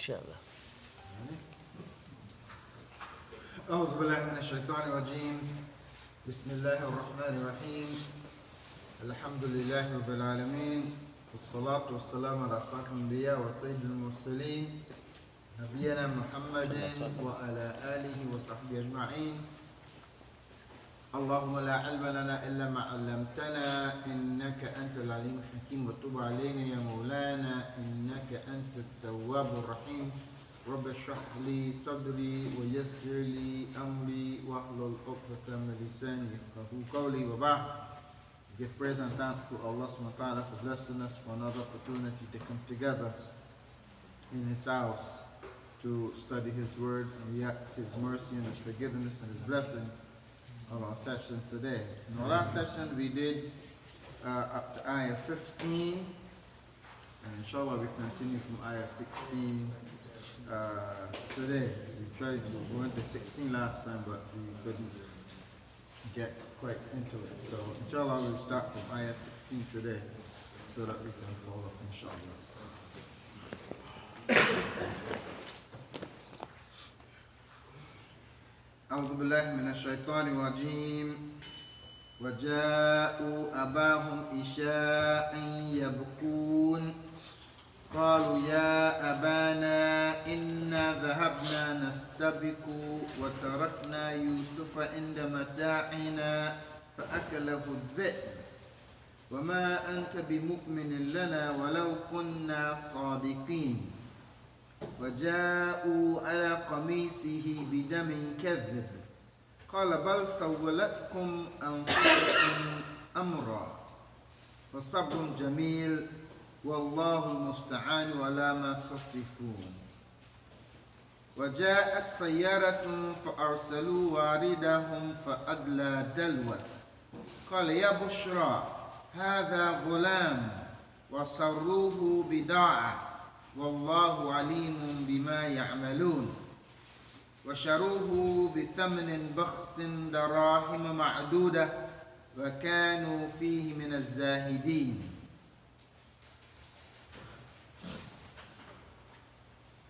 inshallah. أعوذ بالله من الشيطان الرجيم. بسم الله الرحمن الرحيم. الحمد لله رب العالمين، والصلاة والسلام على خاتم الأنبياء وسيد المرسلين نبينا محمد وعلى آله وصحبه أجمعين. اللهم لا علم لنا إلا ما علمتنا إنك أنت العليم الحكيم، وتب علينا يا مولانا إنك أنت التواب الرحيم. رب اشرح لي صدري ويسر لي أمري واحلل عقدة من لساني يفقهوا قولي. وبعد, give praise and thanks to Allah subhanahu wa ta'ala for blessing us for another opportunity to come together in His house to study His word, and we ask His mercy and His forgiveness and His blessings on our session today. In our last session we did up to ayah 15, and inshallah we continue from ayah 16 today. We tried to go into 16 last time, but we couldn't get quite into it. So inshallah we'll start from ayah 16 today so that we can follow inshallah. أعوذ بالله من الشيطان الرجيم. وجاءوا أباهم عشاء يبكون قالوا يا أبانا إنا ذهبنا نستبق وتركنا يوسف عند متاعنا فأكله الذئب وما أنت بمؤمن لنا ولو كنا صادقين. وجاءوا على قميصه بدم كذب قال بل سولتكم أنفسكم أمرا فصبر جميل والله المستعان على ما تصفون. وجاءت سيارة فأرسلوا واردهم فأدلى دلوه قال يا بشرى هذا غلام وسروه بضاعة والله عليم بما يعملون. وشروه بثمن بخس دراهم معدودة وكانوا فيه من الزاهدين.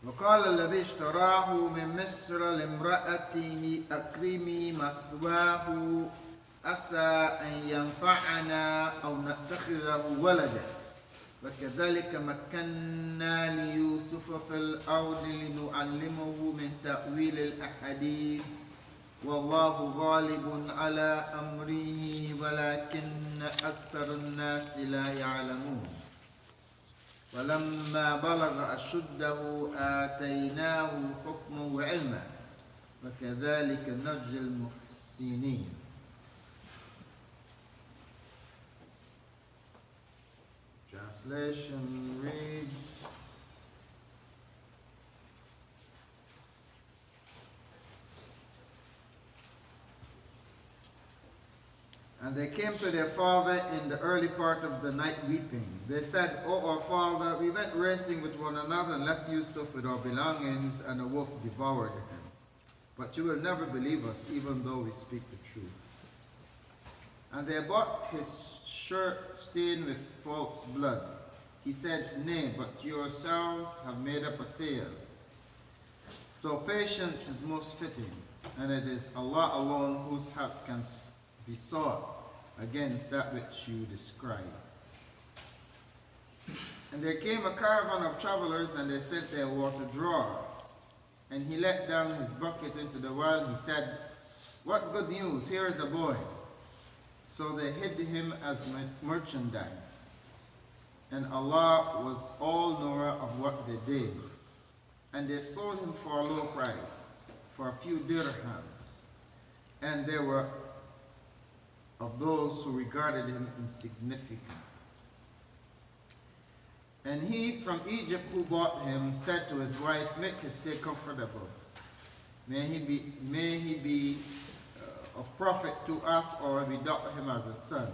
وقال الذي اشتراه من مصر لامرأته أكرمي مثواه عسى أن ينفعنا أو نتخذه ولدا وكذلك مكنا ليوسف في الأرض لنعلمه من تأويل الأحاديث والله غالب على أمره ولكن أكثر الناس لا يعلمون. ولما بلغ أشده آتيناه حكما وعلما وكذلك نجزي المحسنين. Translation reads, and they came to their father in the early part of the night weeping. They said, "O our father, we went racing with one another and left Yusuf with our belongings, and a wolf devoured him. But you will never believe us, even though we speak the truth." And they bought his shirt stained with false blood. He said, "Nay, but yourselves have made up a tale." So patience is most fitting, and it is Allah alone whose help can be sought against that which you describe. And there came a caravan of travelers, and they sent their water drawer. And he let down his bucket into the well. He said, "What good news, here is a boy." So they hid him as merchandise. And Allah was all knower of what they did. And they sold him for a low price, for a few dirhams. And there were of those who regarded him insignificant. And he from Egypt who bought him said to his wife, "Make his stay comfortable. May he be of profit to us, or we adopt him as a son."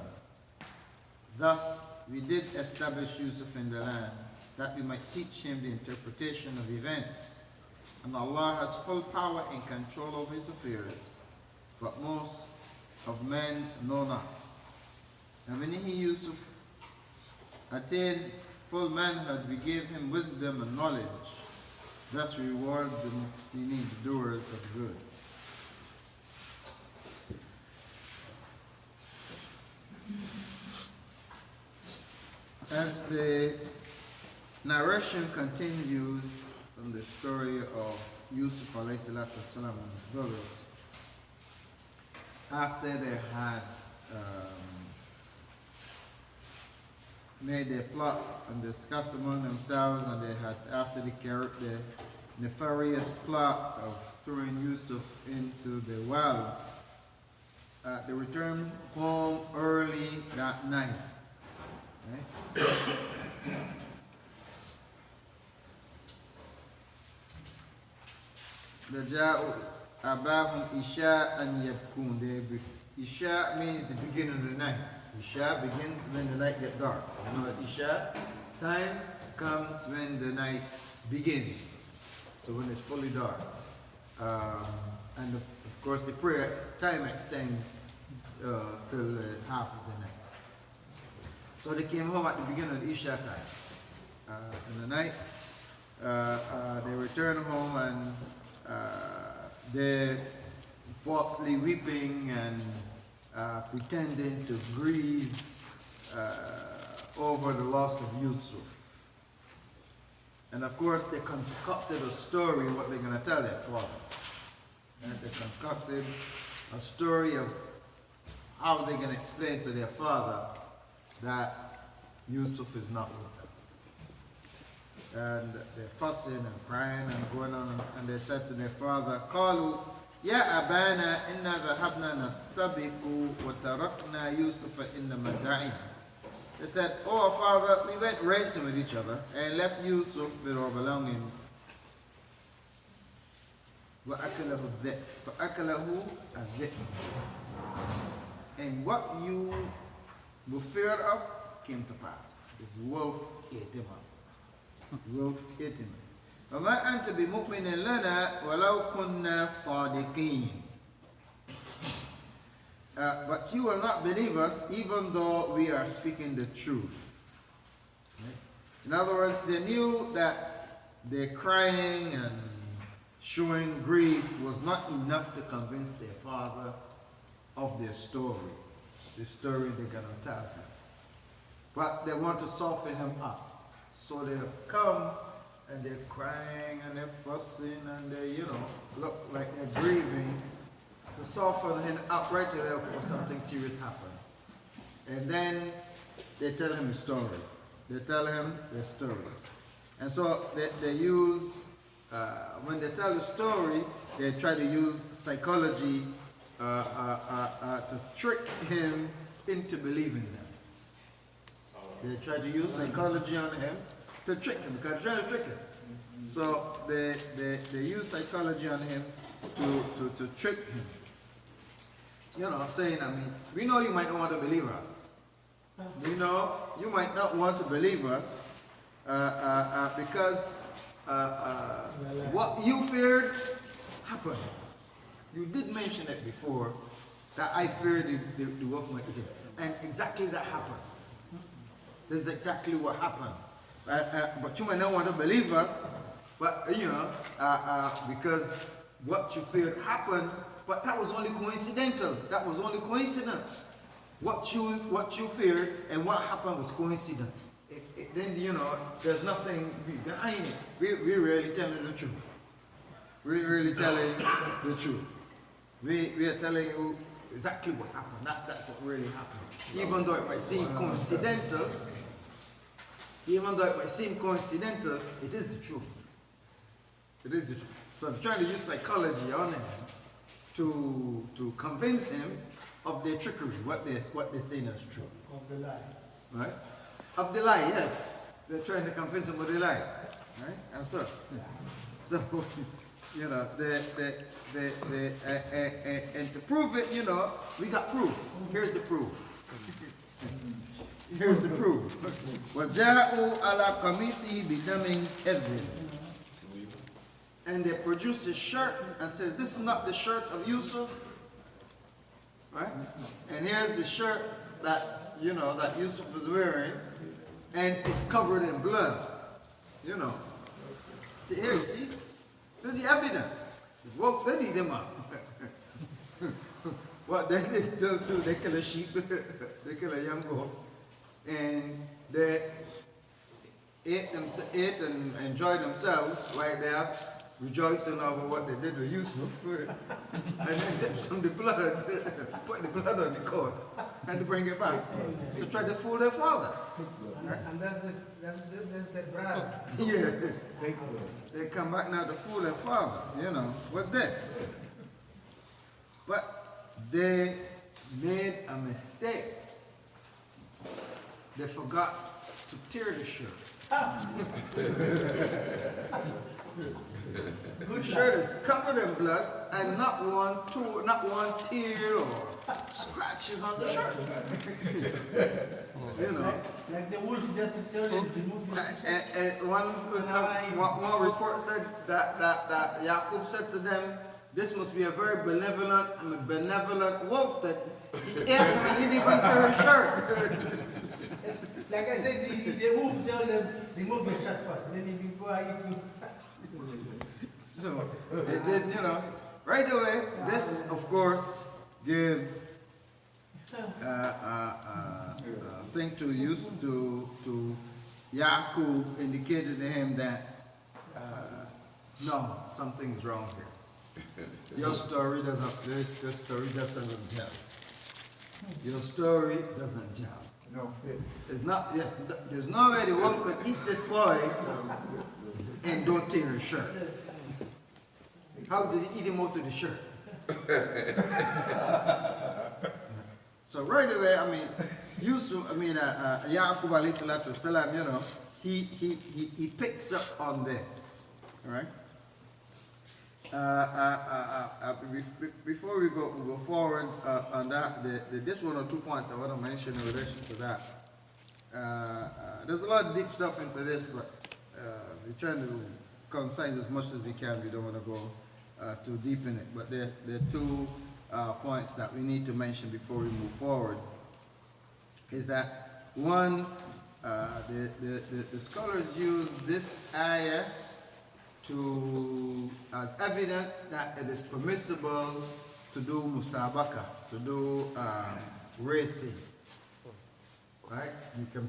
Thus we did establish Yusuf in the land, that we might teach him the interpretation of events. And Allah has full power and control over his affairs, but most of men know not. And when he Yusuf attained full manhood, we gave him wisdom and knowledge. Thus reward the muhsinin, the doers of good. As the narration continues from the story of Yusuf alayhi salatu wasalam and his brothers, after they had made their plot and discussed among themselves, and they had, after they carried the nefarious plot of throwing Yusuf into the well, they returned home early that night. Okay? Raja'u abahum isha and yabkun. Isha means the beginning of the night. Isha begins when the night gets dark. You know, Isha time comes when the night begins. So when it's fully dark. And of course the prayer time extends till half of the night. So they came home at the beginning of the Isha time. In the night, they returned home and they're falsely weeping and pretending to grieve over the loss of Yusuf. And of course they concocted a story what they're going to tell their father. And they concocted a story of how they're going to explain to their father that Yusuf is not with them. And they're fussing and crying and going on, and they said to their father, قالوا يا أبانا إنا ذهبنا نستبق وتركنا يوسف إن متاعنا. They said, oh father, we went racing with each other and left Yusuf with our belongings. وأكله الذئب فأكله الذئب. And what you were feared of came to pass. The wolf ate him up. The wolf ate him up. وما أنت بمؤمن لنا ولو كنا صادقين. But you will not believe us even though we are speaking the truth. In other words, they knew that their crying and showing grief was not enough to convince their father of their story, the story they're going to tell him. But they want to soften him up. So they come and they're crying and they're fussing and they, look like they're grieving to soften him up right to there before something serious happens. And then they tell him the story. They tell him the story. And so they use, when they tell the story, they try to use psychology to trick him into believing them. They try to use psychology on him to trick him, because they're trying to trick him. So they use psychology on him to trick him. Saying, we know you might not want to believe us. We know you might not want to believe us because what you feared happened. You did mention it before, that I feared the wolf might eat him. And exactly that happened. This is exactly what happened. But you might not want to believe us, but because what you feared happened, but that was only coincidental. That was only coincidence. What you feared and what happened was coincidence. Then there's nothing behind it. We're really telling the truth. We're really telling the truth. We are telling you exactly what happened. That's what really happened. Even though it might seem coincidental, it is the truth. It is the truth. So I'm trying to use psychology on him to convince him of their trickery, what they're saying is true. Of the lie. Right? Of the lie, yes. They're trying to convince him of the lie. Right? And so and to prove it, we got proof. Here's the proof. Here's the proof. وَجَاءُوا عَلَى قَمِيصِهِ بِدَمٍ كَذِبٍ. And they produce his shirt and says, this is not the shirt of Yusuf. Right? And here's the shirt that, that Yusuf was wearing, and it's covered in blood. See here, see? There's the evidence. Well, study them up. What they do, they kill a sheep, they kill a young goat, and they ate and enjoyed themselves right there, rejoicing over what they did with Yusuf, and then dip some of the blood, put the blood on the coat, and to bring it back to try to fool their father. And that's the bride. Yeah, they come back now to fool their father, you know, with this. But they made a mistake. They forgot to tear the shirt. Good shirt is covered in blood and not one tear or scratches on the shirt. You know. Like the wolf just turned and removed the And one report said that Yaqub said to them, this must be a very benevolent wolf that he ate him and he didn't even tear his shirt. Like I said, the wolf tell them, remove your shirt first, then before I eat you. So, and then, you know, right away, this, of course, gave thing to Yaqub, indicated to him that, no, something is wrong here. Your story just doesn't gel. Your story doesn't gel. No. It's not, yeah, there's no way the wolf could eat this boy and don't tear his shirt. How did he eat him out of the shirt? So right away, I mean, Yaqub alayhi salatu wasalam, you know, he picks up on this, all right? Before we go forward on that, there's 1 or 2 points I want to mention in relation to that. There's a lot of deep stuff into this, but we're trying to concise as much as we can. We don't want to go too deep in it. But there are 2 points that we need to mention before we move forward. Is that one, the scholars use this ayah as evidence that it is permissible to do musabaka, to do racing, right?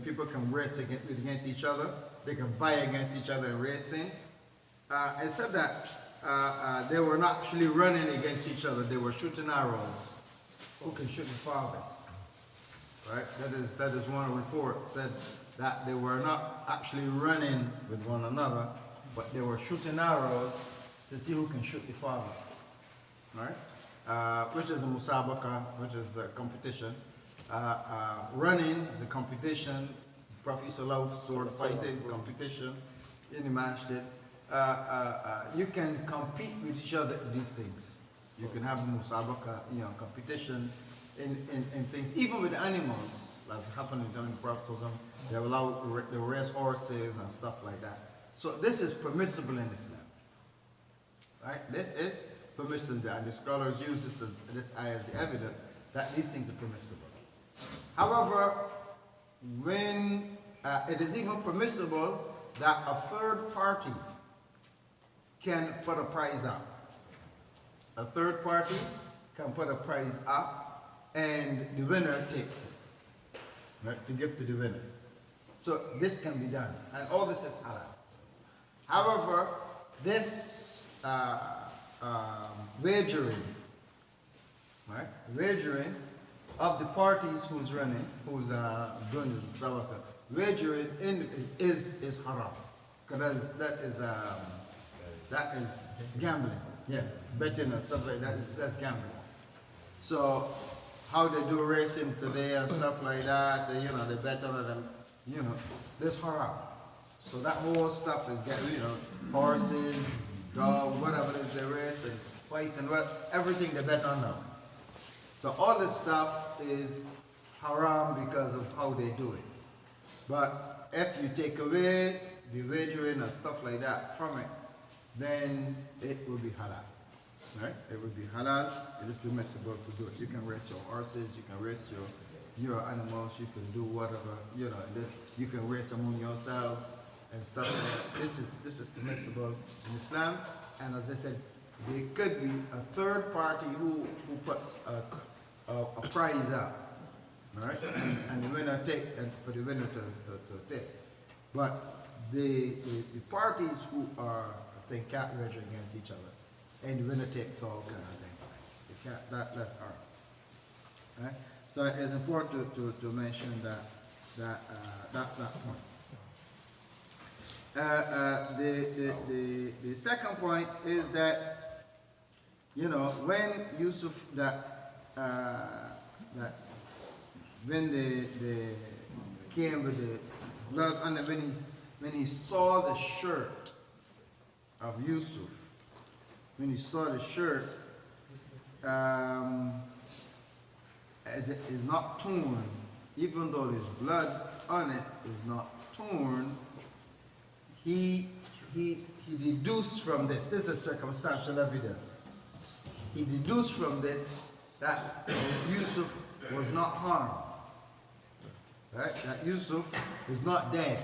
People can race against each other. They can buy against each other in racing. It said that they were not actually running against each other. They were shooting arrows. Who can shoot the farthest, right? That is one report said that they were not actually running with one another, but they were shooting arrows to see who can shoot the farthest, right? Which is a musabaka, which is a competition. Running is a competition. Prophet Sallallahu sword fighting competition in the masjid. You can compete with each other in these things. You can have a musabaka, competition in things, even with animals, like happening during the Prophet Sallallahu. They allow the race horses and stuff like that. So this is permissible in Islam, right? This is permissible, and the scholars use this ayah as the evidence that these things are permissible. However, when it is even permissible that a third party can put a prize up. A third party can put a prize up, and the winner takes it, right? To give to the winner. So this can be done, and all this is halal. However, this wagering, right? Wagering of the parties who's running, who's doing this sabaka, wagering is haram, because that is gambling. Yeah, betting and stuff like that. That's gambling. So how they do racing today and stuff like that, they bet on them. This haram. So that whole stuff is getting, horses, dogs, whatever it is they race and fight and everything they bet on now. So all this stuff is haram because of how they do it. But if you take away the wagering and stuff like that from it, then it will be halal, right? It will be halal. It is permissible to do it. You can race your horses, you can race your animals, you can do whatever, this. You can race among yourselves. and stuff. This is permissible in Islam. And as I said, there could be a third party who puts a prize up, right? And the winner for the winner to take. But the parties who are, I think, can't measure against each other, and the winner takes all kind of thing. They can't, that's art, right? So it's important to mention that point. The second point is that, you know, when Yusuf when they came with the blood on when he saw the shirt of Yusuf, when he saw the shirt, it is not torn, even though there's blood on it is not torn. He deduced from this is circumstantial evidence. He deduced from this that Yusuf was not harmed. Right? That Yusuf is not dead.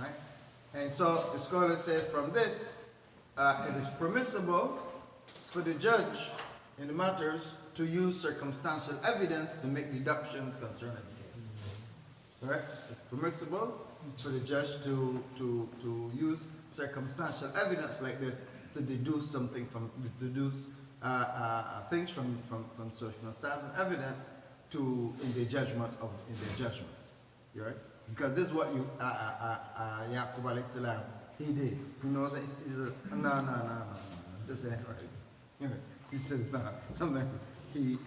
Right? And so the scholars say from this, it is permissible for the judge in the matters to use circumstantial evidence to make deductions concerning the case. Right? It's permissible for the judge to use circumstantial evidence like this to deduce something things from circumstantial evidence in the judgments, right? Because this is what Yaqub alayhi salam, he did. He knows that he's no, this ain't right. He says no, something. He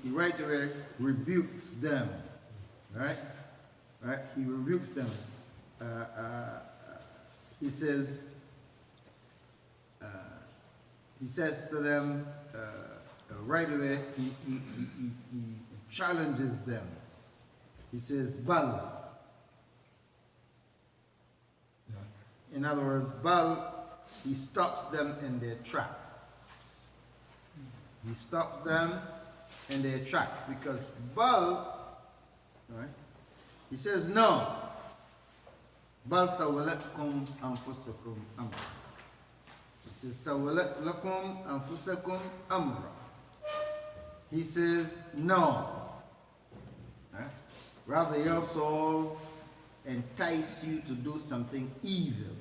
right away rebukes them, right? Right? He rebukes them. He says to them right away. He challenges them. He says, "Bal." In other words, Bal. He stops them in their tracks. He stops them in their tracks because Bal, right? He says, "No. Bal sawalatkum anfusakum amra." He says, "Sawalat lakum anfusakum amra." He says, "No. Right? Rather, your souls entice you to do something evil."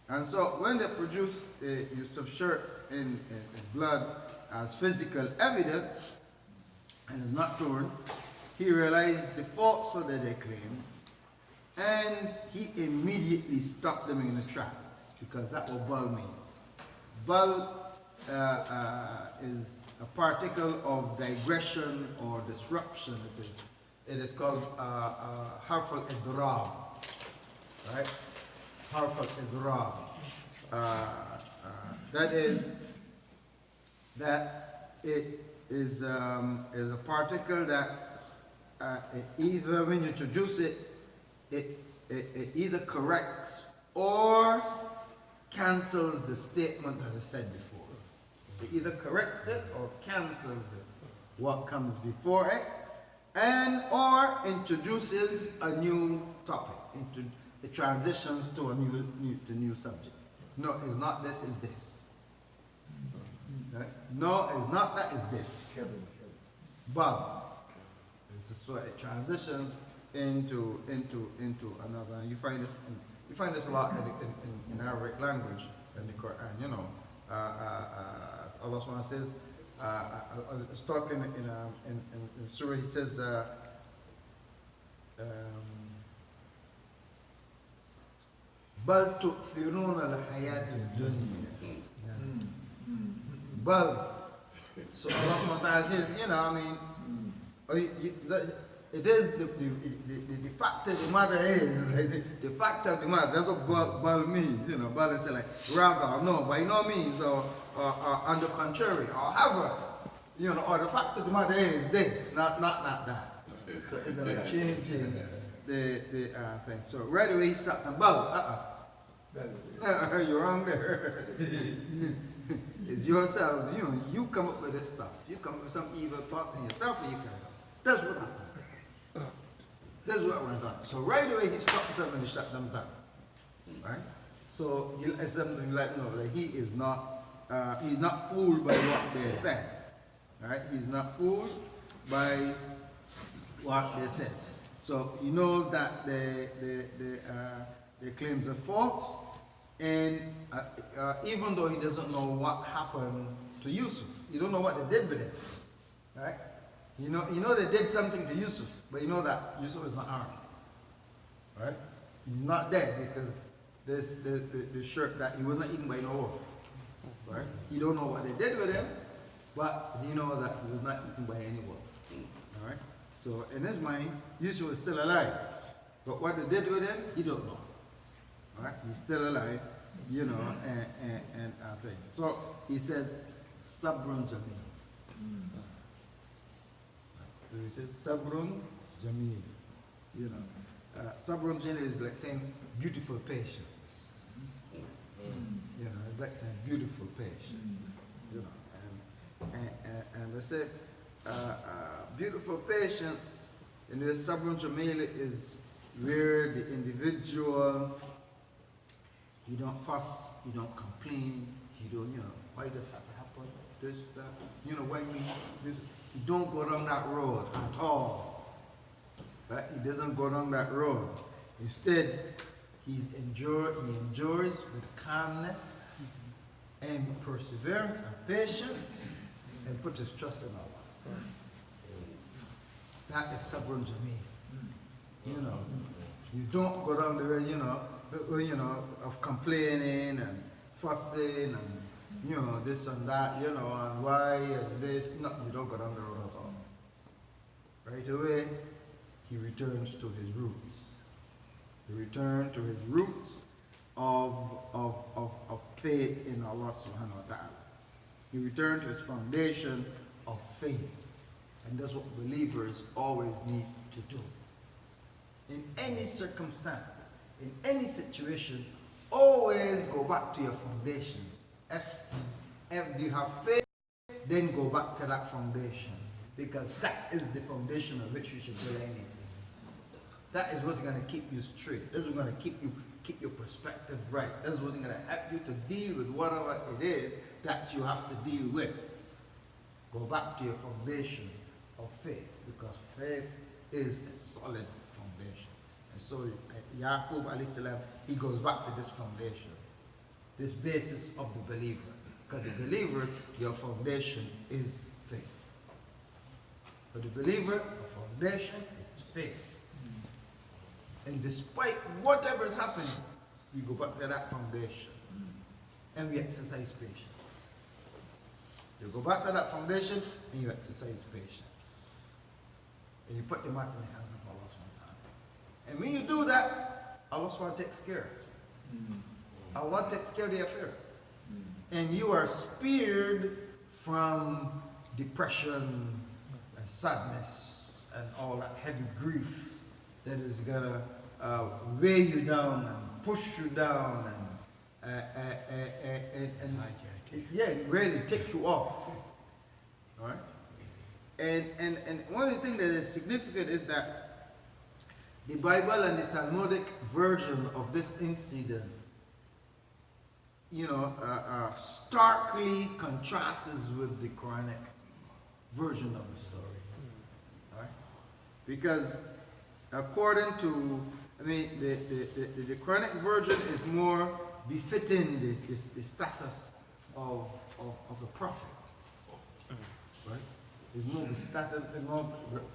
And so, when they produce Yusuf's shirt in blood as physical evidence, and is not torn, he realized the falsehood of their claims, and he immediately stopped them in the tracks, because that's what Bal means. Bal is a particle of digression or disruption. It is called harf al-idrab, right? Harf al-idrab. That is that it is a particle that either when you introduce it, it either corrects or cancels the statement that I said before. It either corrects it or cancels it, what comes before it, and or introduces a new topic. It transitions to a new subject. No, it's not this, it's this. Right? No, it's not that, it's this. But so it transitions into another. And you find this a lot in Arabic language in the Quran. You know, Allah SWT says, I was talking in Surah. He says, "Bal tu'thiruna al-hayat ad-dunya." Bal. So Allah SWT says, you know, I mean, it is the fact of the matter is the fact of the matter. That's what bal means, you know. Bal is like rather, no, by no means, or on the contrary, or however, you know, or the fact of the matter is this, not that. So it's like changing the thing. So right away he stopped and bal. You're wrong there. It's yourselves, you know, you come up with this stuff. You come up with some evil thought in yourself and you carry on. That's what happened. This is what went on. So right away he stopped them and he shut them down. Right? So he let something like no, that he's not fooled by what they said. Right? He's not fooled by what they said. So he knows that the claims are false, and even though he doesn't know what happened to Yusuf, you don't know what they did with him, right? You know they did something to Yusuf, but you know that Yusuf is not armed, right? He's not dead because the shirt that he was not eaten by no wolf, right? You don't know what they did with him, but you know that he was not eaten by any wolf, all right? So in his mind, Yusuf is still alive, but what they did with him, he don't know. All right? He's still alive, you know, and things. So he said, Sabrun Jameel. So he says, Sabrun Jameel. You know, Sabrun Jameel is like saying beautiful patience. You know, it's like saying beautiful patience. You know, and they said, beautiful patience in the Sabrun Jameel is where the individual, he don't fuss, he don't complain, he don't, you know, why does that happen? This, that, you know, when he don't go down that road at all. Right? He doesn't go down that road. Instead, he endures with calmness and perseverance and patience and put his trust in Allah. That is Sabrun Jameel. You know, you don't go down the way, you know, of complaining and fussing and, you know, this and that, you know, and why and this. No, you don't go down the road at all. Right away, he returns to his roots. He returns to his roots of faith in Allah subhanahu wa ta'ala. He returned to his foundation of faith. And that's what believers always need to do. In any circumstance, in any situation, always go back to your foundation. If you have faith, then go back to that foundation. Because that is the foundation on which you should build anything. That is what's going to keep you straight. This is going to keep your perspective right. This is what's going to help you to deal with whatever it is that you have to deal with. Go back to your foundation of faith, because faith is a solid foundation. And so Yaqub alayhi salam, he goes back to this foundation, this basis of the believer. Because the believer, your foundation is faith. For the believer, your foundation is faith. And despite whatever is happening, we go back to that foundation and we exercise patience. You go back to that foundation and you exercise patience. And you put the matter in the hands of Allah SWT. And when you do that, Allah SWT takes care. Allah takes care of the affair. And you are spared from depression and sadness and all that heavy grief that is going to weigh you down and push you down and really take you off. All right? And one of the things that is significant is that the Bible and the Talmudic version of this incident, you know, starkly contrasts with the Quranic version of the story. All right? Because according to, I mean, the Quranic version is more befitting the status of the prophet. Right? It's more the status,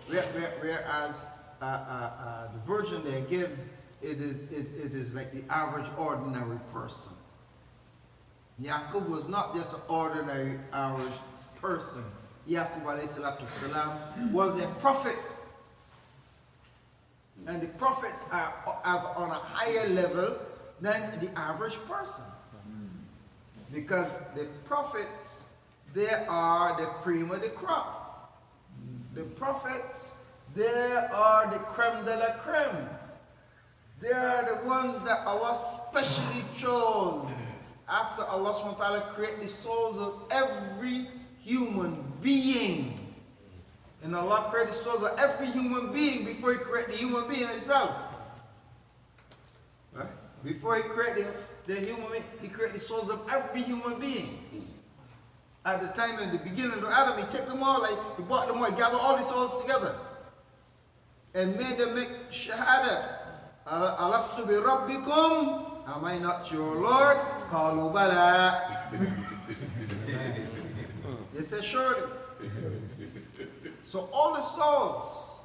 whereas the version they gives, it is like the average ordinary person. Yaqub was not just an ordinary average person. Yaqub alayhi salatu salam was a prophet. And the prophets are as on a higher level than the average person. Because the prophets, they are the cream of the crop. The prophets, they are the creme de la creme. They are the ones that Allah specially chose after Allah subhanahu wa ta'ala created the souls of every human being. And Allah created the souls of every human being before He created the human being himself. Right? Before He created the human being, He created the souls of every human being. At the time, in the beginning of Adam, He took them all, like He brought them all, He gathered all the souls together. And made them make shahada. Alastu bi rabbikum? Am I not your Lord? Qalu bala. They said, surely. So all the souls,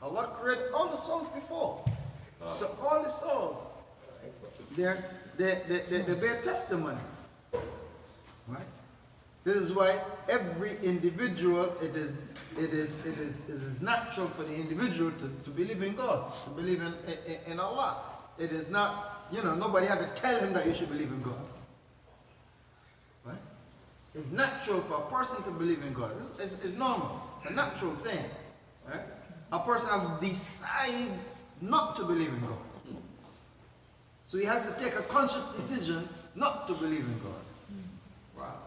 Allah created all the souls before. So all the souls, they bear testimony. Right? This is why every individual, it is natural for the individual to believe in God, to believe in Allah. It is not, nobody had to tell him that you should believe in God. Right? It's natural for a person to believe in God. It's normal, a natural thing. Right? A person has to decide not to believe in God. So he has to take a conscious decision not to believe in God. Wow.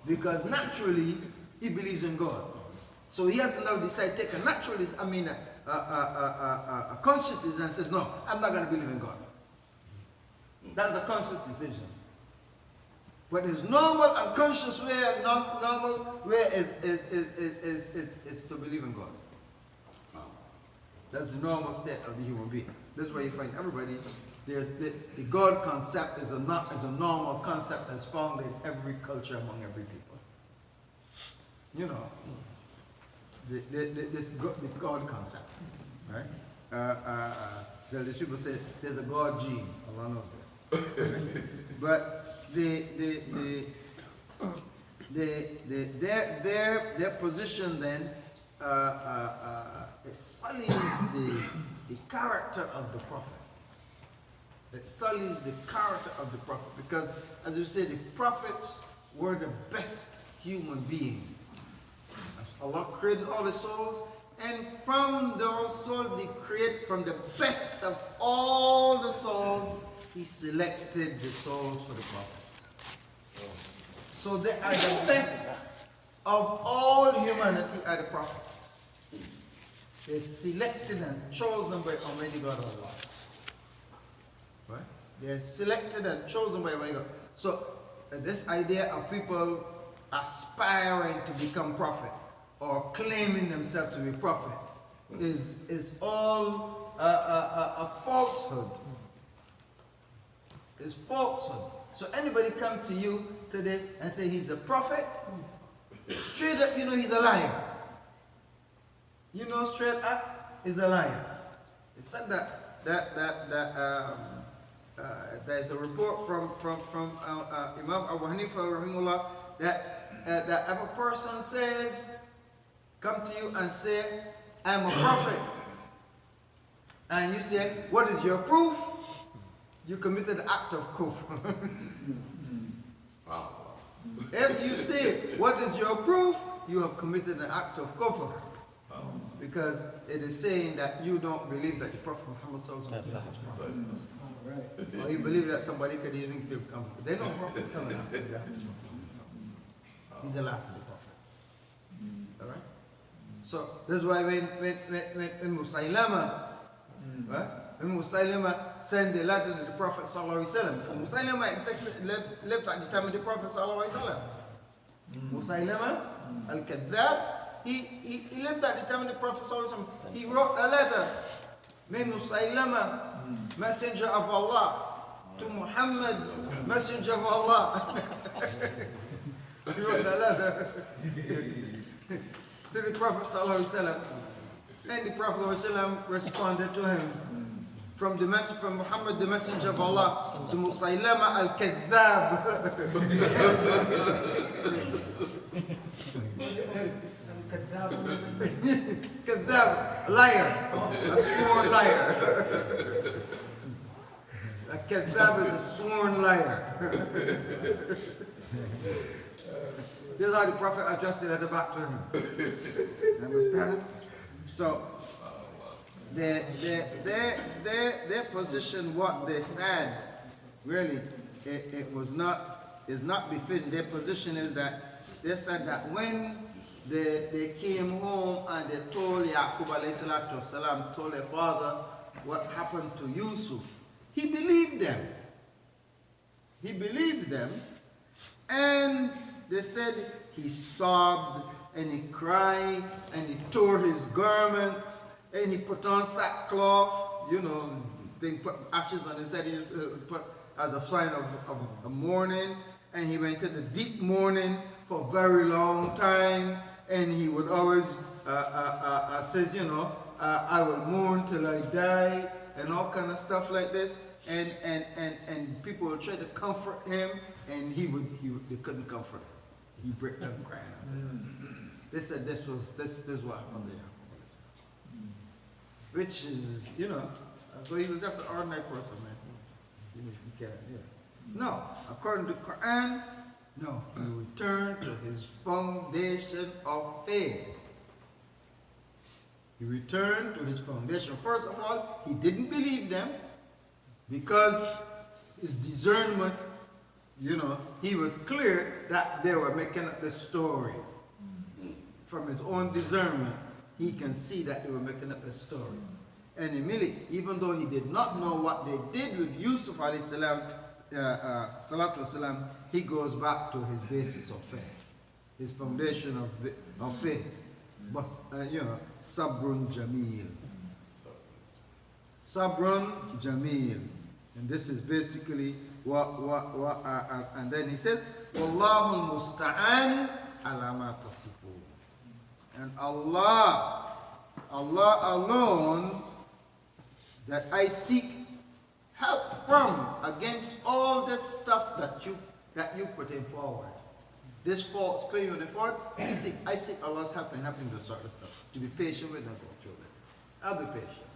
Because naturally, he believes in God. So he has to now decide, take a natural, a conscious decision and says, no, I'm not going to believe in God. That's a conscious decision. But his normal, unconscious way, normal way is to believe in God. That's the normal state of the human being. That's why you find everybody, the God concept is a normal concept that's found in every culture among every people. The God concept, right? The people say there's a God gene. Allah knows this. Right? But their position then it sullies the character of the Prophet. It sullies the character of the Prophet because, as you say, the prophets were the best human beings. Allah created all the souls, and from those souls, He created from the best of all the souls, He selected the souls for the prophets. So they are the best of all humanity are the prophets. They're selected and chosen by Almighty God Allah. Right? They're selected and chosen by Almighty God. So this idea of people aspiring to become prophet or claiming themselves to be prophet is all a falsehood. It's falsehood. So anybody come to you today and say he's a prophet, straight up he's a liar. Straight up he's a liar. It said that there's a report from Imam Abu Hanifa rahimahullah that if a person says, come to you and say, I'm a prophet, and you say, what is your proof? You committed an act of kufr. Wow. If you say, what is your proof? You have committed an act of kufr. Because it is saying that you don't believe that the Prophet Muhammad sallallahu alaihi wasallam is prophet. Or you believe that somebody could use him to come. They know prophets coming out. He's a last of the prophets. Alright? So that's why when Musaylama, right? When Musaylama sent the letter to the Prophet sallallahu alaihi wasallam, so Musaylama lived at the time of the Prophet sallallahu alaihi wasallam. Musaylama al-Kadhdhab, he lived at the time of the Prophet sallallahu alaihi wasallam. He wrote a letter, min Musaylama, messenger of Allah, to Muhammad, messenger of Allah. He wrote a letter to the Prophet sallallahu alaihi wasallam, and the Prophet sallallahu alaihi wasallam responded to him. From Muhammad, the messenger of Allah, to Musaylama al-Kadhdhab. Kadhdhab, liar, a sworn liar. A Kadhdhab is a sworn liar. This is how the Prophet addressed the letter back to him. Understand? So, their position, what they said, really, is not befitting. Their position is that they said that when they came home and they told Yaqub alayhi salatu wasalam, told their father what happened to Yusuf. He believed them. He believed them, and they said he sobbed and he cried and he tore his garments and he put on sackcloth, you know, they put ashes on his head, he put as a sign of mourning, and he went into deep mourning for a very long time, and he would always says, you know, I will mourn till I die, and all kind of stuff like this, and people would try to comfort him, and they couldn't comfort him. He broke down crying. They said this what happened there. Which is, you know, so he was just an ordinary person, man. You can't, yeah. No, according to Quran, no, he returned to his foundation of faith. He returned to his foundation. First of all, he didn't believe them because his discernment, you know, he was clear that they were making up the story. From his own discernment, he can see that they were making up the story. And immediately, even though he did not know what they did with Yusuf alayhi salam, salatu wasalam, he goes back to his basis of faith, his foundation of faith. But, you know, Sabrun Jameel. Sabrun Jameel. And this is basically and then he says, Wallahu musta'an ala ma tasifun. And Allah alone that I seek help from against all this stuff that you put in forward. This false claim you put forward, I seek Allah's help in helping to sort this stuff. To be patient with and go through it. I'll be patient.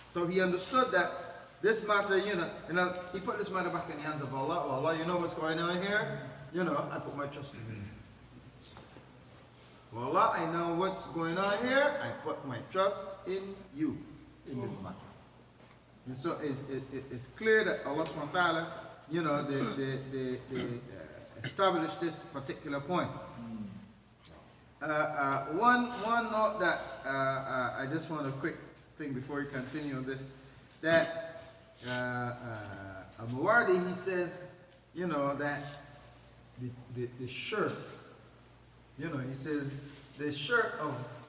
So he understood that this matter, you know, he put this matter back in the hands of Allah. Oh, Allah, you know what's going on here? You know, I put my trust in you. Well, Allah, I know what's going on here. I put my trust in you in this matter. And so it's clear that Allah subhanahu wa ta'ala, you know, they established this particular point. One note that I just want a quick thing before we continue this, that Al-Mawardi, he says, you know, that the shirt, you know, he says the shirt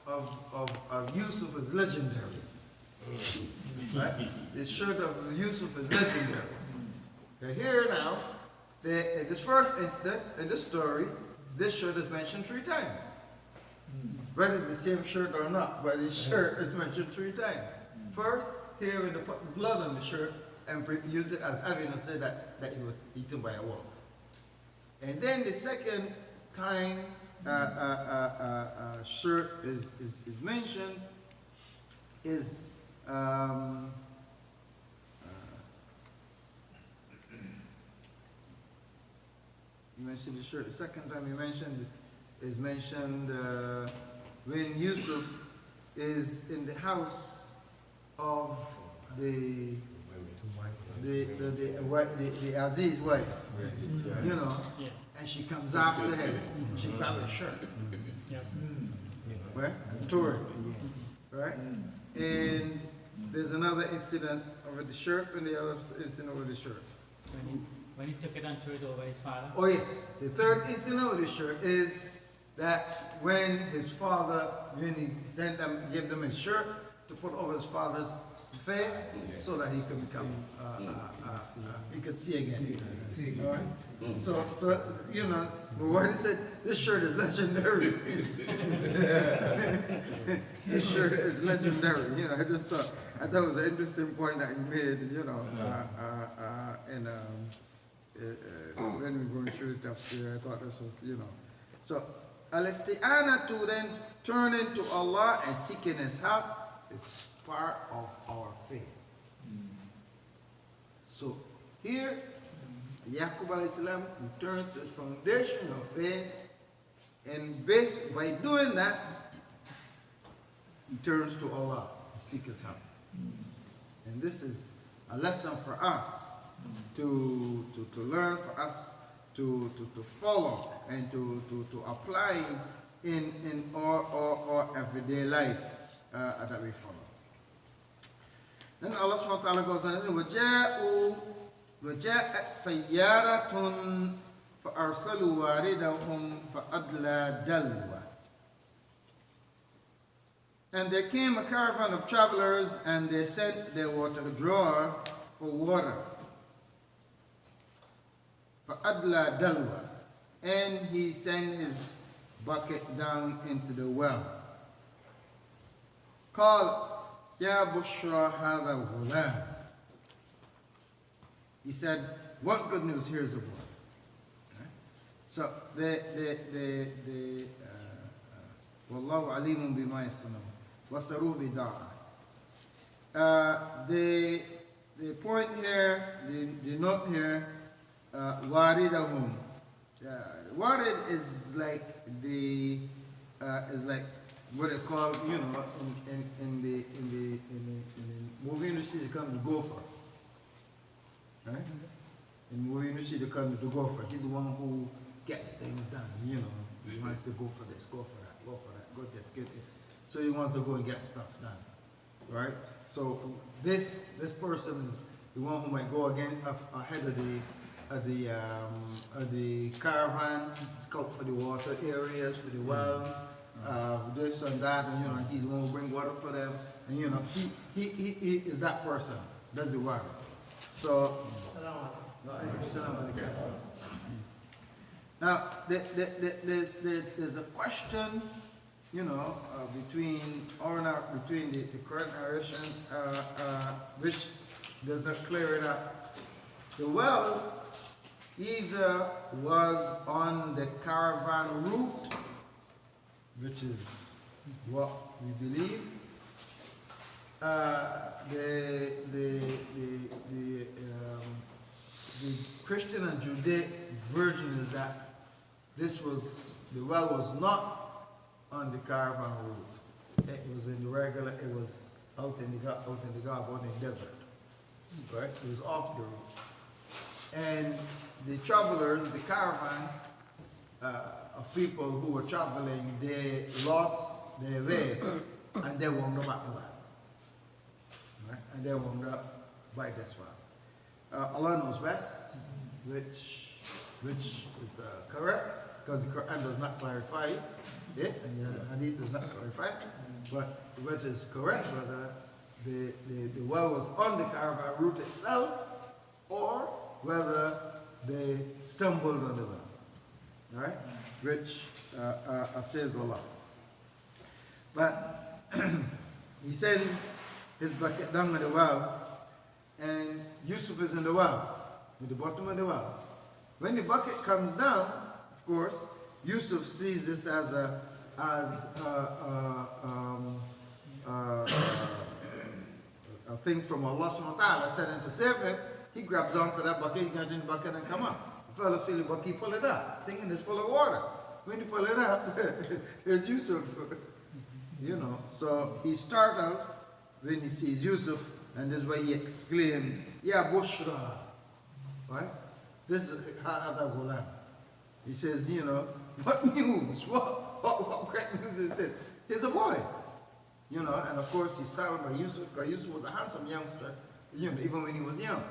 of Yusuf is legendary. Right? The shirt of Yusuf is legendary. Okay, here now, in this first instant, in this story, this shirt is mentioned 3 times. Whether it's the same shirt or not, but his shirt is mentioned 3 times. First, here when they put blood on the shirt and use it as evidence to say that he was eaten by a wolf. And then the second time shirt is mentioned is you mentioned the shirt. The second time you mentioned is mentioned when Yusuf is in the house of the Aziz wife, you know, and she comes after him. She grabs his shirt, right? And tore it, right? And there's another incident over the shirt, and the other incident over the shirt. When he took it and threw it over his father? Oh yes. The third incident over the shirt is that when his father, when he gave them his shirt to put over his father's face so that he could become, he could see again. All right? So you know, but when he said, this shirt is legendary. This shirt is legendary. You know, I thought it was an interesting point that he made, you know, when we were going through the tafsir, I thought this was, you know. So, al-isti'ana to then turning to Allah and seeking His help is part of our faith. So, here, Yaqub alayhi salam returns to his foundation of faith, and by doing that, he turns to Allah to seek His help. And this is a lesson for us to learn, for us to follow and to apply in our everyday life that we follow. Then Allah subhanahu wa ta'ala goes on and says, وَجَاءَتْ سَيَّارَةٌ فَأَرْسَلُوا وَارِدَهُمْ فَأَدْلَى دَلْوَةً. And there came a caravan of travelers, and they sent their water drawer for water. فَأَدْلَى دَلْوَةً. And he sent his bucket down into the well. قال يا بشرى هذا غلام. He said, what good news, here's a boy. So والله عليم بما يصنعون وسروه بداعة. The point here, the note here, waridahum. Warid is like what they call, in the movie industry they call the gopher. Right? In movie industry they call him the gopher. He's the one who gets things done. He wants to go for this, go for that, go for that, go this, get it. So he wants to go and get stuff done. Right? So this person is the one who might go again ahead of the caravan, scout for the water areas, for the wells, this and that, and he's the one who bring water for them, and he is that person. That's the water. So now there's a question, between the current narration, which does not clear it up. The well either was on the caravan route, which is what we believe. The Christian and Judaic version is that the well was not on the caravan route. It was in the regular. It was out in the desert. Right? It was off the route. And the travelers, the caravan of people who were traveling, they lost their way and they wound up at the well. Right? And they wound up by this well. Allah knows best which is correct, because the Quran does not clarify it, and the Hadith does not clarify it, but which is correct, whether the well was on the caravan route itself, or whether they stumbled on the well, right? Which says Allah. But he sends his bucket down in the well, and Yusuf is in the well, at the bottom of the well. When the bucket comes down, of course, Yusuf sees this as a thing from Allah subhanahu wa ta'ala sent to save him. He grabs onto that bucket, he gets in the bucket and come up. The fellow feel the bucket, he pull it up, thinking it's full of water. When he pull it up, there's Yusuf. So he startled when he sees Yusuf, and this is why he exclaimed, Ya Bushra. Right? This is Ha'ada Ghulam. He says, what news? What great news is this? He's a boy. And of course he startled by Yusuf, because Yusuf was a handsome youngster, even when he was young.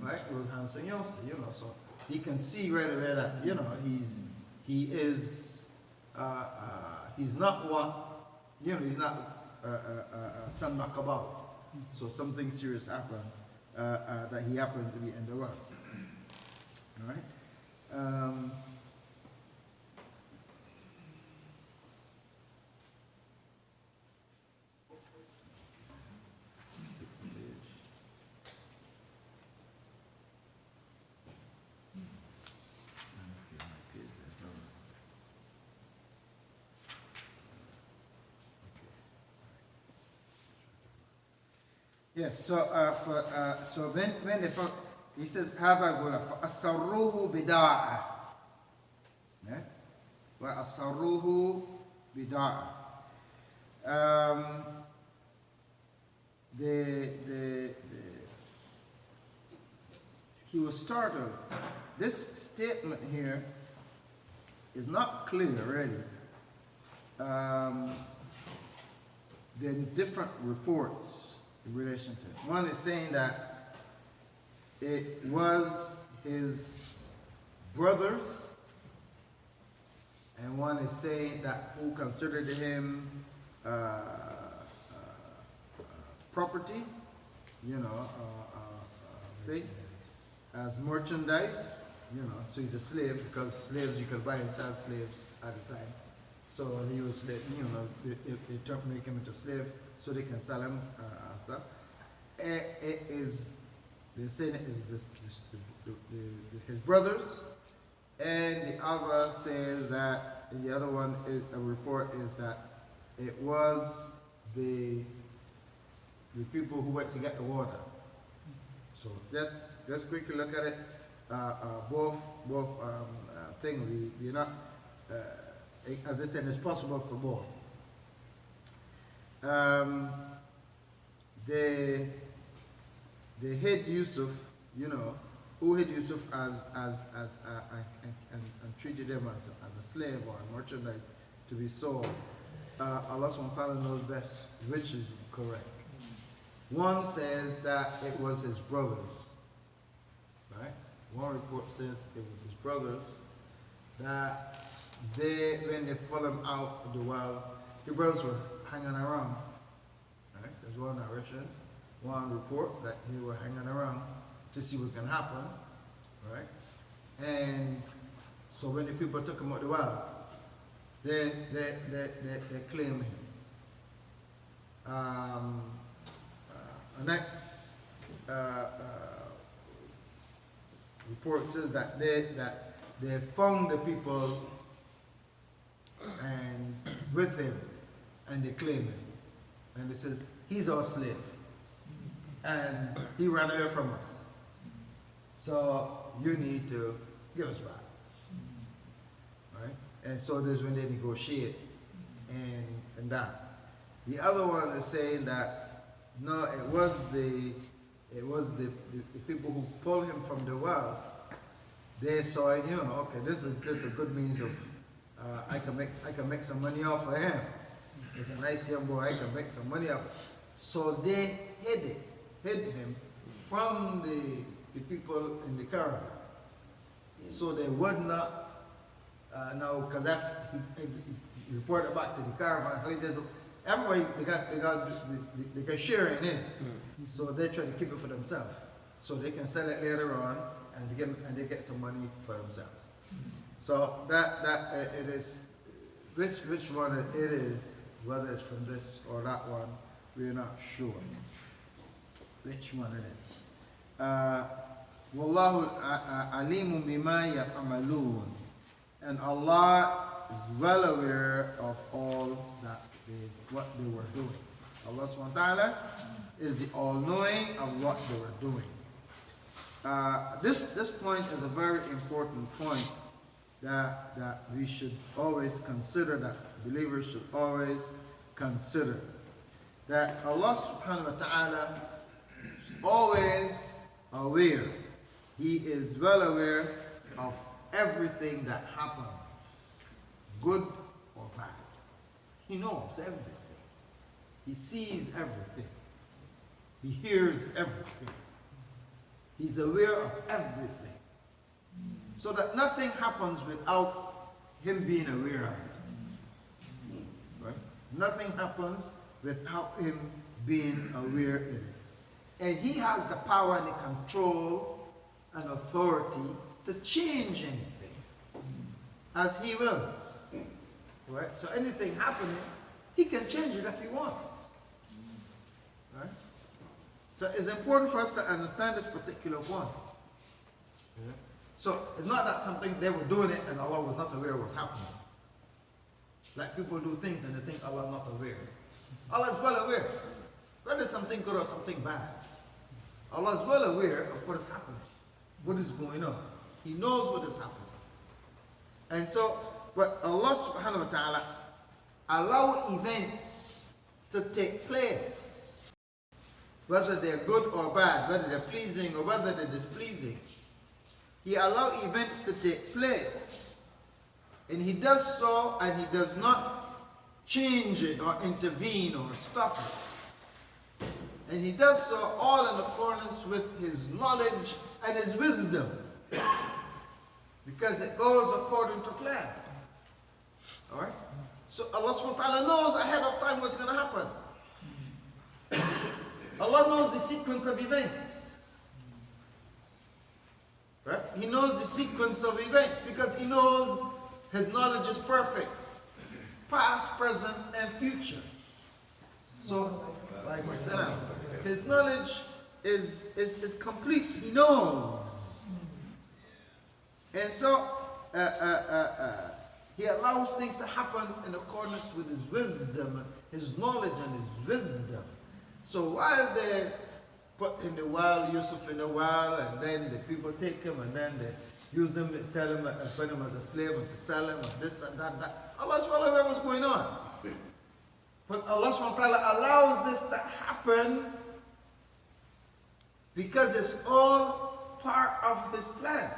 Right? He was a handsome youngster, so he can see right away that, he's not what, he's not some knockabout. So something serious happened, that he happened to be in the world. All right? Yes, so when the he says هذا غلام فأسروه بداعة وأسروه بداعة. He was startled this statement here is not clear, really. There are different reports in relation to it. One is saying that it was his brothers, and one is saying that who considered him property, thing, as merchandise, so he's a slave, because slaves, you could buy and sell slaves at the time. So he was, they make him into a slave so they can sell him and stuff. They're saying it is his brothers, and the other says that, and the other one is a report is that it was the people who went to get the water. So let's quickly look at it. Both things. We're not, as I said, it's possible for both. They hid Yusuf, who hid Yusuf and treated him as a slave or a merchandise to be sold. Allah subhanahu wa ta'ala knows best which is correct. One says that it was his brothers, right? One report says it was his brothers, that when they pulled him out of the well, the brothers were hanging around, right? There's one narration, one report that they were hanging around to see what can happen, right? And so when the people took him out of the well, they claimed him. Next report says that they found the people and with him, and they claimed him, and they said he's our slave, and he ran away from us. So you need to give us back, right? And so this is when they negotiate and that. The other one is saying that no, it was the people who pulled him from the well. They saw it, okay, this is a good means of I can make some money off of him. He's a nice young boy, I can make some money off. So they hid him from the people in the caravan. So they would not know, because he reported back to the caravan. Everybody they got sharing in, so they try to keep it for themselves, so they can sell it later on, and they get some money for themselves. So that it is, which one it is, whether it's from this or that one, we're not sure which one it is. Wallahu alimun bima ya'malun, and Allah is well aware of all that what they were doing. Allah subhanahu wa ta'ala is the all-knowing of what they were doing. This point is a very important point that we should always consider, that believers should always consider. That Allah subhanahu wa ta'ala is always aware. He is well aware of everything that happens, good or bad. He knows everything. He sees everything. He hears everything. He's aware of everything. So that nothing happens without him being aware of it. Right? Nothing happens without him being aware of it. And he has the power and the control and authority to change anything as he wills. Right? So anything happening, he can change it if he wants. Right? So it's important for us to understand this particular point. Yeah? So it's not that something they were doing it and Allah was not aware of what's happening. Like people do things and they think Allah is not aware. Allah is well aware. Whether it's something good or something bad. Allah is well aware of what is happening. What is going on. He knows what is happening. And so, but Allah subhanahu wa ta'ala allow events to take place, whether they're good or bad, whether they're pleasing or whether they're displeasing. He allows events to take place. And he does so, and he does not change it or intervene or stop it. And he does so all in accordance with his knowledge and his wisdom. Because it goes according to plan. Alright? So Allah subhanahu wa ta'ala knows ahead of time what's going to happen. Allah knows the sequence of events. Right? He knows the sequence of events because he knows his knowledge is perfect. Past, present, and future. So, like we said, his knowledge is complete. He knows. And so, he allows things to happen in accordance with his wisdom, his knowledge and his wisdom. So while they put in the well, Yusuf in the well, and then the people take him and then they use them to tell him and put him as a slave and to sell him and this and that, that. Allah subhanahu wa ta'ala what's going on. But Allah subhanahu wa ta'ala allows this to happen because it's all part of his plan.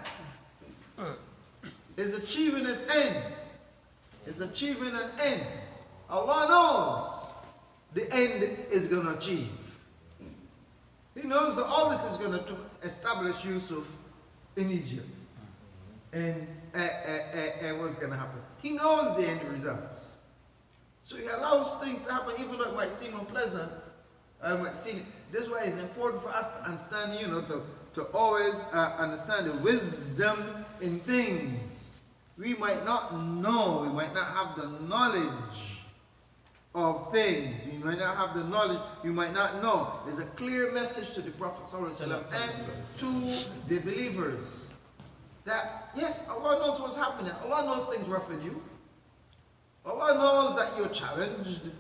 It's achieving his end. It's achieving an end. Allah knows the end is going to achieve. He knows that all this is going to establish Yusuf in Egypt. And what's going to happen. He knows the end results. So he allows things to happen even though it might seem unpleasant. This is why it's important for us to understand, to always understand the wisdom in things. We might not know, we might not have the knowledge of things. We might not have the knowledge, we might not know. There's a clear message to the Prophet ﷺ and to the believers that, yes, Allah knows what's happening. Allah knows things roughen you. Allah knows that you're challenged.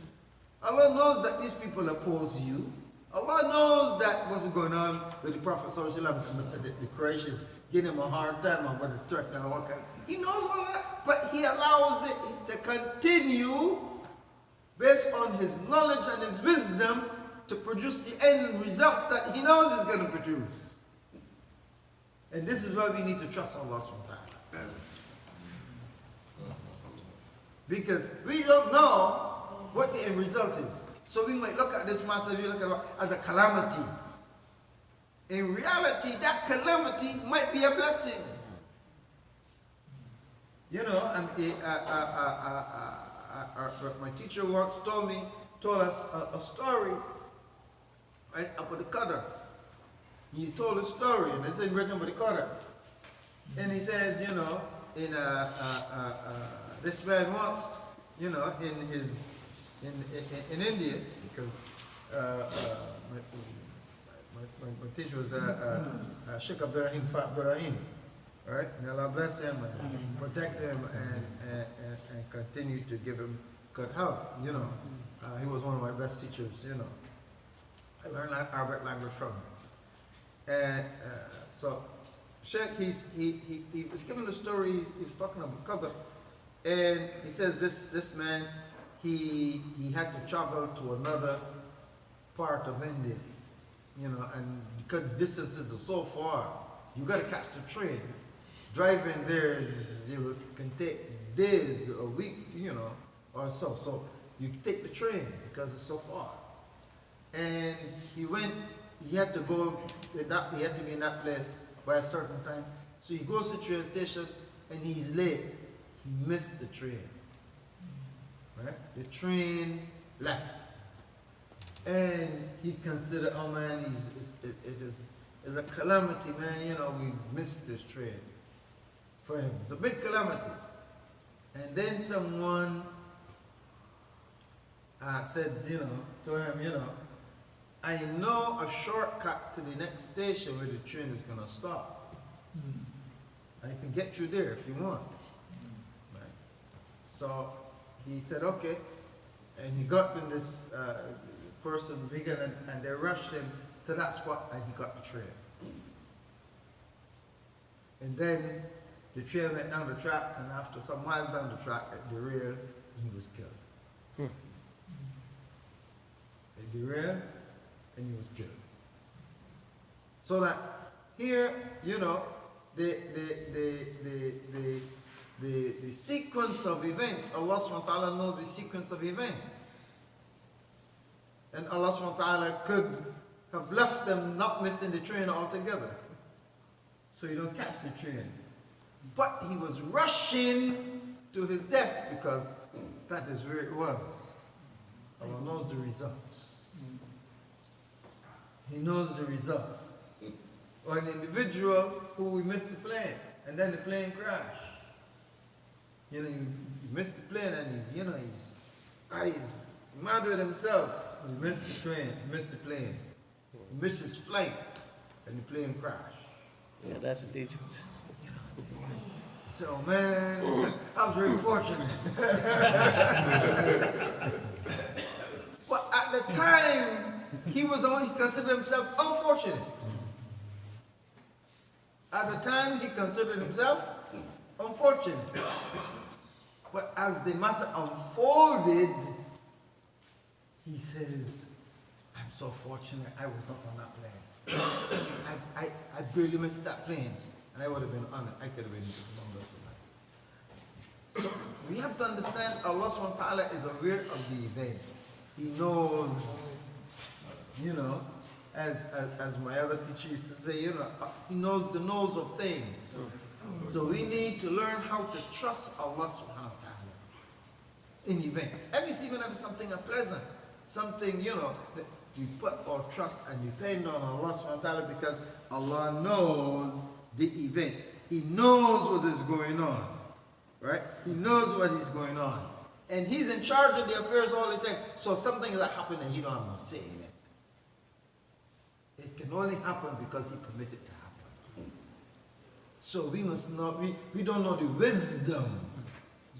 Allah knows that these people oppose you. Allah knows that what's going on with the Prophet ﷺ. The Quraysh is giving him a hard time on what the threat and what kind. He knows all that, but he allows it to continue based on his knowledge and his wisdom to produce the end results that he knows is going to produce. And this is why we need to trust Allah subhanahu wa ta'ala. Because we don't know what the end result is. So we might look at this matter, we look at it as a calamity. In reality, that calamity might be a blessing. My teacher once told us a story, right, about the Qadr. He told a story, and they said written about the Qadr. And he says, this man once, in India, because my teacher was Sheikh Abdurrahim Fat Ibrahim, right? May Allah bless him and protect him and continue to give him good health. He was one of my best teachers. I learned Arabic language from him. And so Sheikh, he was given the story. He was talking about Qadr, and he says this man. He had to travel to another part of India, and because distances are so far, you got to catch the train. Driving there can take days, a week, or so. So you take the train because it's so far. And he had to go, he had to be in that place by a certain time. So he goes to the train station and he's late. He missed the train. Right? The train left. And he considered, oh man, it's a calamity, man. We missed this train. For him, it's a big calamity. And then someone said, to him, I know a shortcut to the next station where the train is going to stop. I can get you there if you want. Right? So he said, okay. And he got in this person vegan and they rushed him to that spot and he got the train. And then the train went down the tracks, and after some miles down the track, it derailed and he was killed. It derailed and he was killed. So that here, the sequence of events, Allah subhanahu wa ta'ala knows the sequence of events. And Allah subhanahu wa ta'ala could have left them not missing the train altogether. So you don't catch the train. But he was rushing to his death because that is where it was. Allah knows the results. He knows the results. Or an individual who missed the plane and then the plane crashed. You know, you missed the plane and he's mad with himself. He missed the train, he missed the plane. He missed his flight and the plane crashed. Yeah, that's dangerous. So man, I was very fortunate. But at the time, he considered himself unfortunate. At the time, he considered himself unfortunate. But as the matter unfolded, he says, I'm so fortunate I was not on that plane. I barely missed that plane. And I would have been on it. I could have been among those tonight. So we have to understand Allah subhanahu wa ta'ala is aware of the events. He knows, as my other teacher used to say, he knows the nose of things. So we need to learn how to trust Allah subhanahu wa ta'ala in events. Even if it's something unpleasant, something, that we put our trust and depend on Allah subhanahu wa ta'ala because Allah knows the events. He knows what is going on. Right? He knows what is going on. And he's in charge of the affairs all the time. So something that happened and he don't have no say in it. It can only happen because he permitted it to happen. So we must not, we don't know the wisdom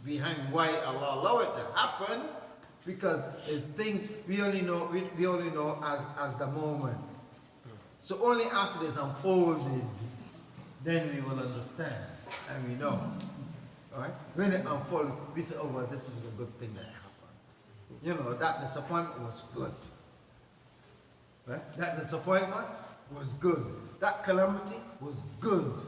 behind why Allah allowed it to happen, because it's things we only know as the moment. So only after it's unfolded, then we will understand and we know. Alright? When it unfolded, we say, oh well, this was a good thing that happened. That disappointment was good. Right? That disappointment was good. That calamity was good.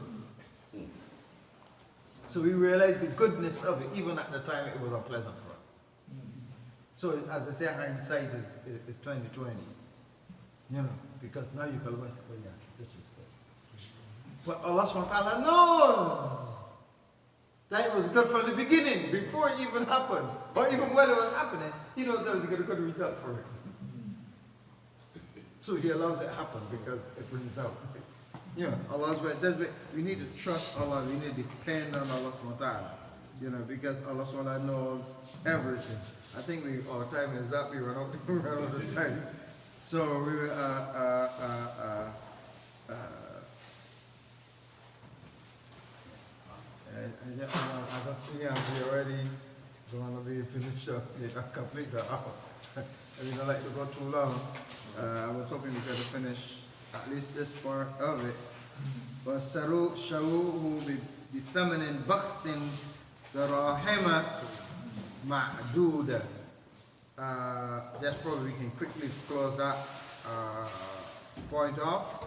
So we realized the goodness of it, even at the time it was unpleasant for us. So as I say, hindsight is 2020. Because now you can always say, oh yeah, this was good. But Allah subhanahu wa ta'ala knows that it was good from the beginning, before it even happened. Or even when it was happening, he knows there was a good result for it. So he allows it to happen because it brings out. Allah's way. We need to trust Allah. We need to depend on Allah subhanahu wa ta'ala. Because Allah subhanahu wa ta'ala knows everything. I think our time is up. We run out of time. So we will I don't think we already don't want to be finished up. Complete the hour. We don't like to go too long. I was hoping we could finish at least this part of it. But شروه بثمن بخس دراهم معدودة. That's probably we can quickly close that point off.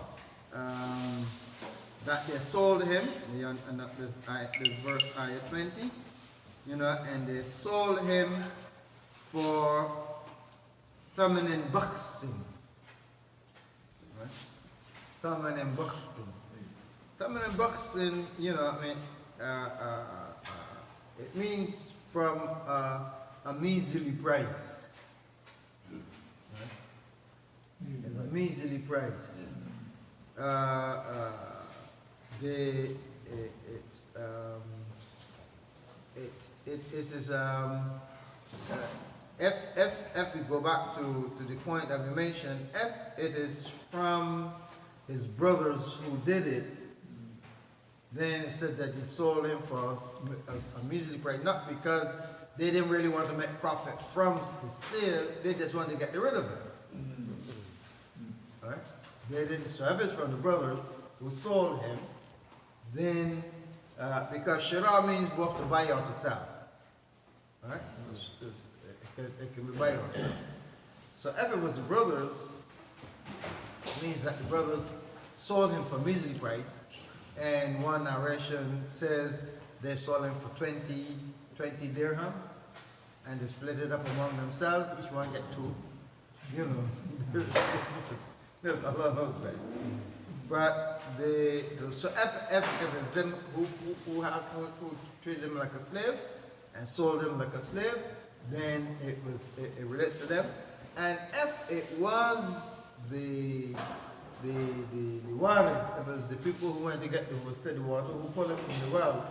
That they sold him, and this verse ayah 20, and they sold him for ثمن بخس. ثمن بخس. ثمن بخس, it means from a measly price. It's a measly price. It is if we go back to the point that we mentioned, if it is from his brothers who did it, then it said that he sold him for a measly price, not because they didn't really want to make profit from his sale, they just wanted to get rid of it. Right? They didn't. So if it's from the brothers who sold him, then because shira means both to buy or to sell. Right? It can be buy or sell. So if it was the brothers, it means that the brothers sold him for a measly price, And one narration says they sold him for 20 dirhams, and they split it up among themselves. Each one get 2. You know, there's a lot of place. But so if it's them who treated him like a slave and sold him like a slave, then it relates to them. And if it was the water, it was the people who went to get the water, who pulled it from the well,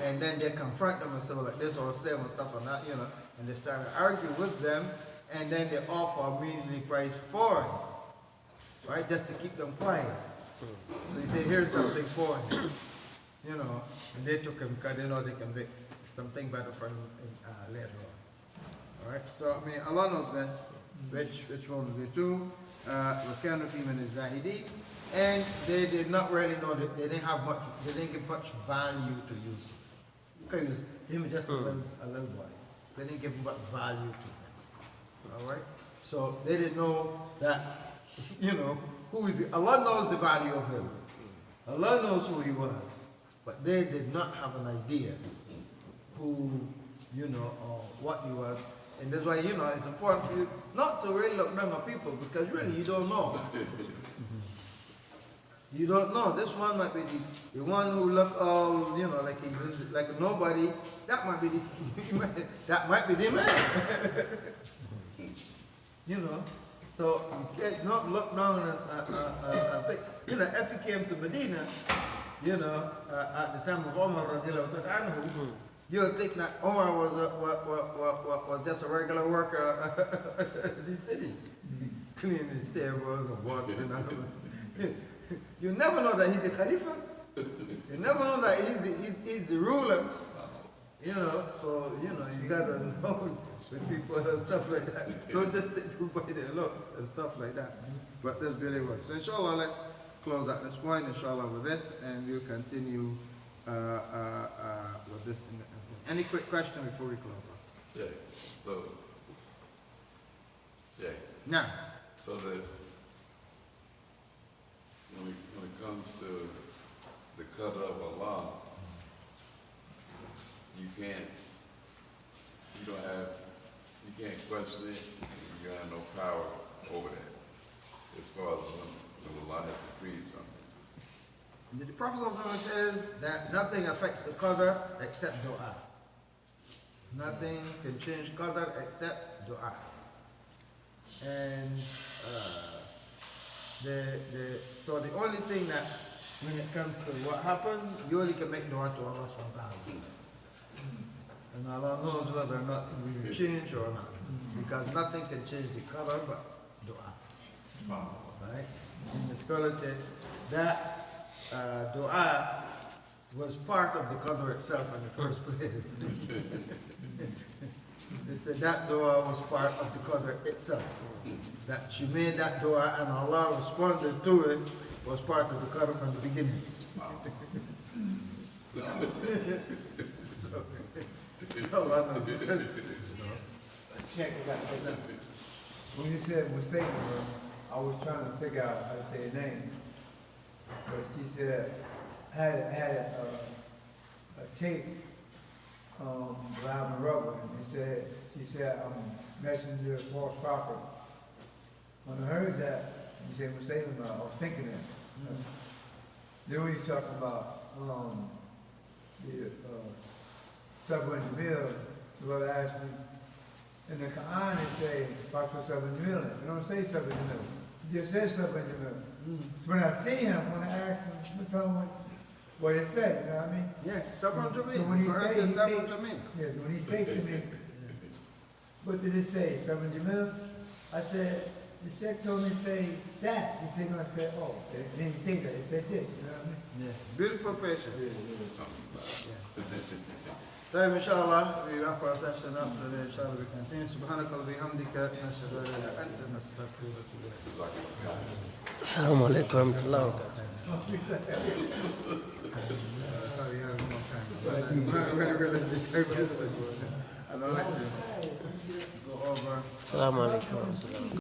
and then they confront them and say, well, like this or a slave and stuff like that, you know, and they start to argue with them, and then they offer a measly price for it, right, just to keep them quiet. So he said, here's something for him, you know, and they took him because they know they can make something better for him later on. All right, so I mean, Allah knows best which one they do. وَكَانُوا فِي مِنَ الزَّاهِدِينَ, and they did not really know that they didn't give much value to Yusuf. Because he was just a little boy. They didn't give much value to him. All right, so they didn't know that, you know, who is he? Allah knows the value of him. Allah knows who he was, but they did not have an idea who, you know, or what he was. And that's why, you know, it's important for you not to really look down on people, because really you don't know. You don't know. This one might be the one who look all, you know, like he's like a nobody. That might be that might be the man. You know. So you can't not look down and think. You know, if he came to Medina, you know, at the time of Omar radiallahu anhu, you would think that Omar was just a regular worker in the city, cleaning the stables and walking and all that. You never know that he's the Khalifa. You never know that he's the ruler. You know, so, you know, you gotta know with people and stuff like that. Don't just take people by their looks and stuff like that. But that's really what. So inshallah, let's close at this point, inshallah, with this, and we'll continue with this. Any quick question before we close up? Jay. Now. So that when it comes to the qadr of Allah, you can't question it. You have no power over that. As far as when Allah has decreed something. The Prophet says that nothing affects the qadr except dua. Nothing can change qadr except dua. And so the only thing that when it comes to what happened, you only can make dua to Allah subhanahu wa ta'ala. And Allah knows whether or not we will change or not. Because nothing can change the qadr but dua. Right? And the scholar said that dua was part of the qadr itself in the first place. They said that dua was part of the qadr itself. That she made that dua and Allah responded to it was part of the qadr from the beginning. So, Allah knows this. When you said mistake, I was trying to figure out how to say her name. But she said, had a tape live rubber, and she said, I'm messenger of false prophet. When I heard that, you said mistake, I was thinking that. Then when you talking about the Sabra and Jamil, the brother asked me, in the Quran it say, Bakr Sabra and Jamil. It don't say Sabra and Jamil. It just says Sabra and Jamil. So when I see him, when I ask him, I tell him what it say, you know what I mean? Yeah, Sabra and Jamil. So when he say, yeah, when he say to me, what did it say, Sabra and Jamil? I said, the Sheikh told me to say that. He said, I said, oh, okay. And then he said that, he said this, you know what I mean? Yeah. Beautiful patience. Yeah. So inshallah, we wrap our session up and then inshallah we continue. Subhanaka wa bihamdika, nashhadu an la ilaha illa anta, nastaghfiruka wa natubu ilayk. Assalamu alaikum wa rahmatullahi wa barakatuh. Assalamu alaikum wa rahmatullahi wa barakatuh.